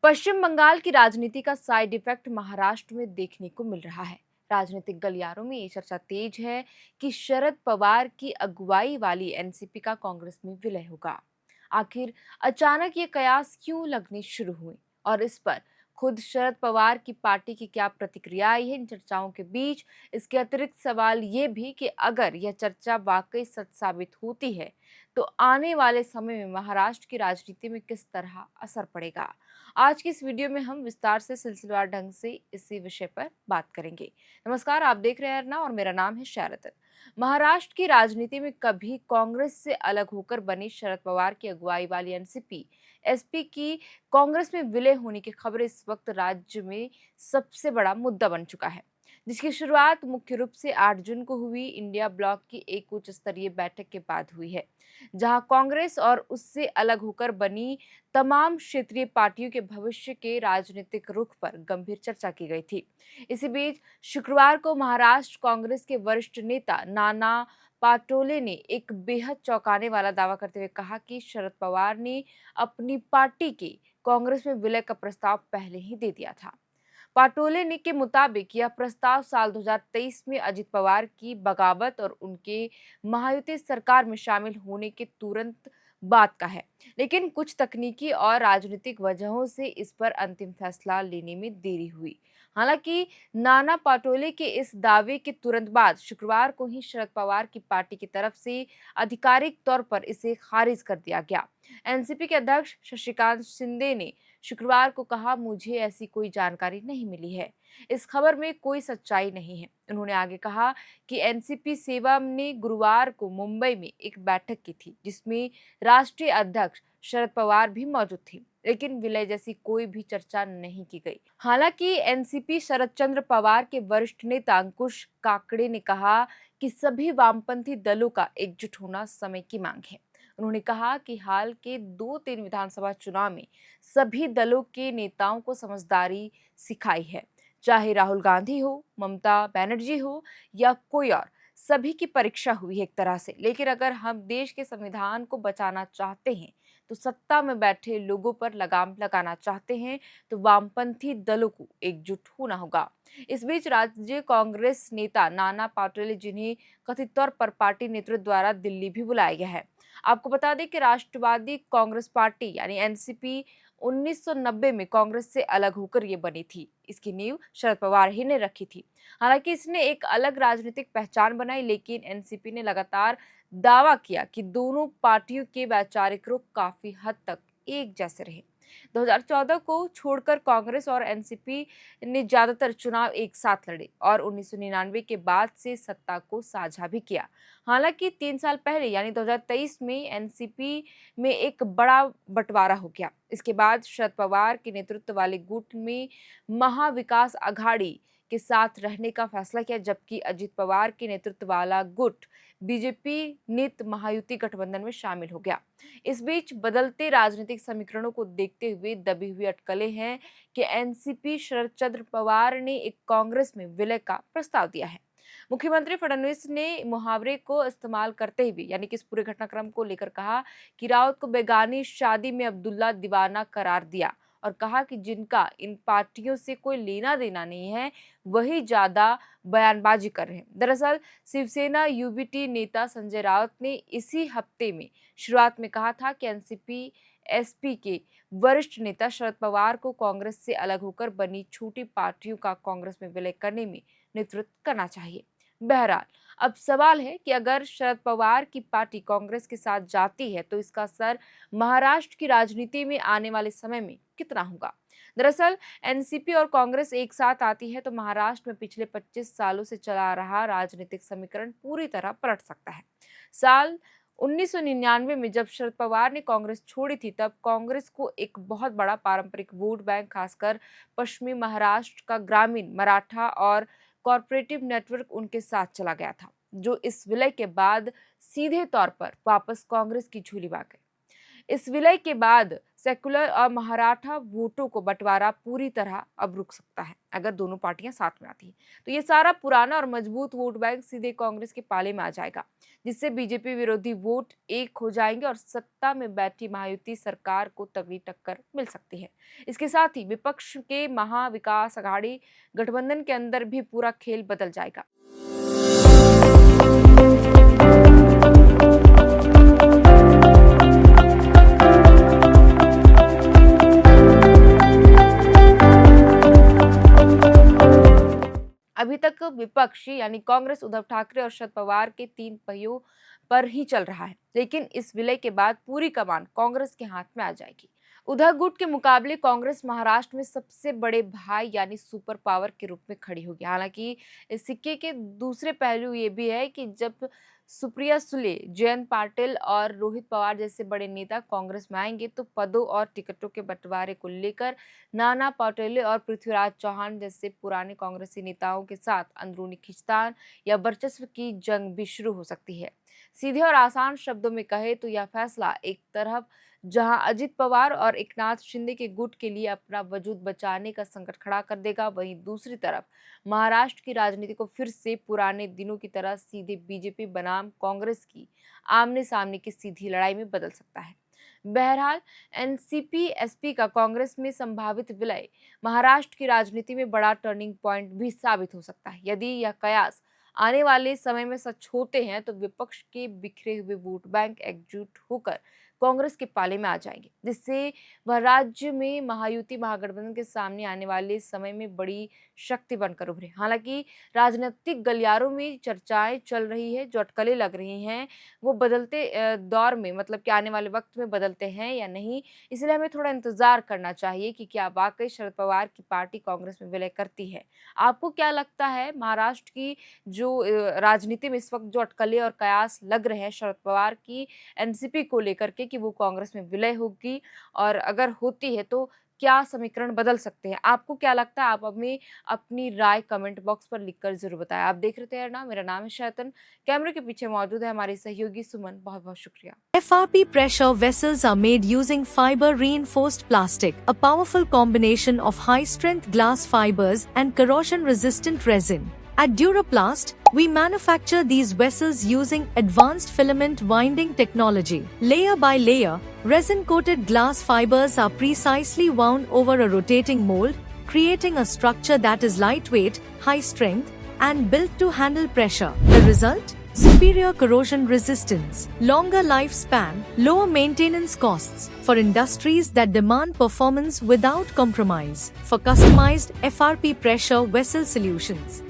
पश्चिम बंगाल की राजनीति का साइड इफेक्ट महाराष्ट्र में देखने को मिल रहा है। राजनीतिक गलियारों में ये चर्चा तेज है कि शरद पवार की अगुवाई वाली एनसीपी का कांग्रेस में विलय होगा। आखिर अचानक ये कयास क्यों लगने शुरू हुए और इस पर खुद शरद पवार की पार्टी की क्या प्रतिक्रिया आई है इन चर्चाओं के बीच। इसके अतिरिक्त सवाल ये भी कि अगर यह चर्चा वाकई सच साबित होती है तो आने वाले समय में महाराष्ट्र की राजनीति में किस तरह असर पड़ेगा। आज की इस वीडियो में हम विस्तार से सिलसिलेवार ढंग से इसी विषय पर बात करेंगे। नमस्कार, आप देख रहे हैं अर्ना और मेरा नाम है शारद। महाराष्ट्र की राजनीति में कभी कांग्रेस से अलग होकर बनी शरद पवार की अगुवाई वाली एनसीपी एसपी की कांग्रेस में विलय होने की खबर इस वक्त राज्य में सबसे बड़ा मुद्दा बन चुका है, जिसकी शुरुआत मुख्य रूप से 8 जून को हुई इंडिया ब्लॉक की एक उच्च स्तरीय बैठक के बाद हुई है, जहां कांग्रेस और उससे अलग होकर बनी तमाम क्षेत्रीय पार्टियों के भविष्य के राजनीतिक रुख पर गंभीर चर्चा की गई थी। इसी बीच शुक्रवार को महाराष्ट्र कांग्रेस के वरिष्ठ नेता नाना पाटोले ने एक बेहद चौंकाने वाला दावा करते हुए कहा कि शरद पवार ने अपनी पार्टी के कांग्रेस में विलय का प्रस्ताव पहले ही दे दिया था। पाटोले ने के मुताबिक यह प्रस्ताव साल 2023 में अजित पवार की बगावत और उनके महायुति सरकार में शामिल होने के तुरंत बाद का है, लेकिन कुछ तकनीकी और राजनीतिक वजहों से इस पर अंतिम फैसला लेने में देरी हुई। हालांकि नाना पाटोले के इस दावे के तुरंत बाद शुक्रवार को ही शरद पवार की पार्टी की तरफ से आधिकारिक तौर पर इसे खारिज कर दिया गया। एनसीपी के अध्यक्ष शशिकांत शिंदे ने शुक्रवार को कहा, मुझे ऐसी कोई जानकारी नहीं मिली है, इस खबर में कोई सच्चाई नहीं है। उन्होंने आगे कहा कि एनसीपी सेवा ने गुरुवार को मुंबई में एक बैठक की थी, जिसमें राष्ट्रीय अध्यक्ष शरद पवार भी मौजूद थी, लेकिन विलय जैसी कोई भी चर्चा नहीं की गई। हालांकि एनसीपी शरद चंद्र पवार के वरिष्ठ नेता अंकुश काकड़े ने कहा कि सभी वामपंथी दलों का एकजुट होना समय की मांग है। उन्होंने कहा कि हाल के 2-3 विधानसभा चुनाव में सभी दलों के नेताओं को समझदारी सिखाई है, चाहे राहुल गांधी हो, ममता बनर्जी हो या कोई और। सभी की परीक्षा हुई है एक तरह से, लेकिन अगर हम देश के संविधान को बचाना चाहते हैं, तो सत्ता में बैठे लोगों पर लगाम लगाना चाहते हैं, तो वामपंथी दलों को एकजुट होना होगा। इस बीच राज्य कांग्रेस नेता नाना पाटोले, जिन्हें कथित तौर पर पार्टी नेतृत्व द्वारा दिल्ली भी बुलाया गया है। आपको बता दें कि राष्ट्रवादी कांग्रेस पार्टी यानी एनसीपी 1990 में कांग्रेस से अलग होकर ये बनी थी। इसकी नींव शरद पवार ही ने रखी थी। हालांकि इसने एक अलग राजनीतिक पहचान बनाई, लेकिन एनसीपी ने लगातार दावा किया कि दोनों पार्टियों के वैचारिक रुख काफी हद तक एक जैसे रहे। 2014 को छोड़कर कांग्रेस और एनसीपी ने ज्यादातर चुनाव एक साथ लड़े और 1999 के बाद से सत्ता को साझा भी किया। हालांकि 3 साल पहले यानी 2023 में एनसीपी में एक बड़ा बंटवारा हो गया। इसके बाद शरद पवार के नेतृत्व वाले गुट में महाविकास अघाड़ी के साथ रहने का फैसला किया, जबकि अजित पवार के नेतृत्व वाला गुट बीजेपी नित महायुति गठबंधन में शामिल हो गया। इस बीच बदलते राजनीतिक समीकरणों को देखते हुए दबी हुई अटकलें हैं कि एनसीपी शरद चंद्र पवार ने एक कांग्रेस में विलय का प्रस्ताव दिया है। मुख्यमंत्री फडणवीस ने मुहावरे को इस्तेमाल करते हुए यानी कि इस पूरे घटनाक्रम को लेकर कहा कि राउत को बेगानी शादी में अब्दुल्ला दीवाना करार दिया और कहा कि जिनका इन पार्टियों से कोई लेना देना नहीं है, वही ज्यादा बयानबाजी कर रहे हैं। दरअसल शिवसेना यूबीटी नेता संजय राउत ने इसी हफ्ते में शुरुआत में कहा था कि एनसीपी एसपी के वरिष्ठ नेता शरद पवार को कांग्रेस से अलग होकर बनी छोटी पार्टियों का कांग्रेस में विलय करने में नेतृत्व करना चाहिए। बहरहाल अब सवाल है कि अगर शरद पवार की पार्टी कांग्रेस के साथ जाती है तो इसका असर महाराष्ट्र की राजनीति में आने वाले समय में कितना होगा। दरअसल एनसीपी और कांग्रेस एक साथ आती है तो महाराष्ट्र में पिछले 25 सालों से चला आ रहा राजनीतिक समीकरण पूरी तरह पलट सकता है। साल 1999 में जब शरद पवार ने कांग्रेस छोड़ी थी, तब कांग्रेस को एक बहुत बड़ा पारंपरिक वोट बैंक, खासकर पश्चिमी महाराष्ट्र का ग्रामीण मराठा और कॉरपोरेटिव नेटवर्क उनके साथ चला गया था, जो इस विलय के बाद सीधे तौर पर वापस कांग्रेस की झोली में आ गए। इस विलय के बाद सेकुलर और मराठा वोटों को बंटवारा पूरी तरह अब रुक सकता है अगर दोनों पार्टियां साथ में आती हैं। तो ये सारा पुराना और मजबूत वोट बैंक सीधे कांग्रेस के पाले में आ जाएगा, जिससे बीजेपी विरोधी वोट एक हो जाएंगे और सत्ता में बैठी महायुति सरकार को तगड़ी टक्कर मिल सकती है। इसके साथ ही विपक्ष के महाविकास अघाड़ी गठबंधन के अंदर भी पूरा खेल बदल जाएगा। अभी तक विपक्षी यानी कांग्रेस उद्धव ठाकरे और शरद पवार के तीन पहियों पर ही चल रहा है, लेकिन इस विलय के बाद पूरी कमान कांग्रेस के हाथ में आ जाएगी। उद्धव गुट के मुकाबले कांग्रेस महाराष्ट्र में सबसे बड़े भाई यानी सुपर पावर के रूप में खड़ी होगी। हालांकि इस सिक्के के दूसरे पहलू ये भी है कि जब सुप्रिया सुले, जयंत पाटिल और रोहित पवार जैसे बड़े नेता कांग्रेस में आएंगे तो पदों और टिकटों के बंटवारे को लेकर नाना पटोले और पृथ्वीराज चौहान जैसे पुराने कांग्रेसी नेताओं के साथ अंदरूनी खींचतान या वर्चस्व की जंग भी शुरू हो सकती है। सीधे और आसान शब्दों में कहे तो यह फैसला एक तरफ जहां अजित पवार और एकनाथ शिंदे के गुट के लिए अपना वजूद बचाने का संकट खड़ा कर देगा, वहीं दूसरी तरफ महाराष्ट्र की राजनीति को फिर से पुराने दिनों की तरह सीधे बीजेपी बनाम कांग्रेस की आमने सामने की सीधी लड़ाई में बदल सकता है। बहरहाल एनसीपी एसपी का कांग्रेस में संभावित विलय महाराष्ट्र की राजनीति में बड़ा टर्निंग पॉइंट भी साबित हो सकता है। यदि यह कयास आने वाले समय में सच होते हैं तो विपक्ष के बिखरे हुए वोट बैंक एकजुट होकर कांग्रेस के पाले में आ जाएंगे, जिससे वह राज्य में महायुति महागठबंधन के सामने आने वाले समय में बड़ी शक्ति बनकर उभरे। हालांकि राजनीतिक गलियारों में चर्चाएं चल रही है, जो अटकलें लग रही हैं वो बदलते दौर में मतलब कि आने वाले वक्त में बदलते हैं या नहीं, इसलिए हमें थोड़ा इंतजार करना चाहिए कि क्या वाकई शरद पवार की पार्टी कांग्रेस में विलय करती है। आपको क्या लगता है, महाराष्ट्र की जो राजनीति में इस वक्त जो अटकलें और कयास लग रहे हैं शरद पवार की एनसीपी को लेकर के कि वो कांग्रेस में विलय होगी, और अगर होती है तो क्या समीकरण बदल सकते हैं? आपको क्या लगता है? आप हमें अपनी राय कमेंट बॉक्स पर लिखकर जरूर बताएं। आप देख रहे थे ना, मेरा नाम है शैतन, कैमरे के पीछे मौजूद है हमारी सहयोगी सुमन। बहुत बहुत शुक्रिया। FRP pressure vessels are made using fiber reinforced plastic, a powerful combination of high strength glass fibers and corrosion resistant resin. At Duraplast, we manufacture these vessels using advanced filament winding technology. Layer by layer, resin-coated glass fibers are precisely wound over a rotating mold, creating a structure that is lightweight, high strength, and built to handle pressure. The result? Superior corrosion resistance, longer lifespan, lower maintenance costs for industries that demand performance without compromise. For customized FRP pressure vessel solutions,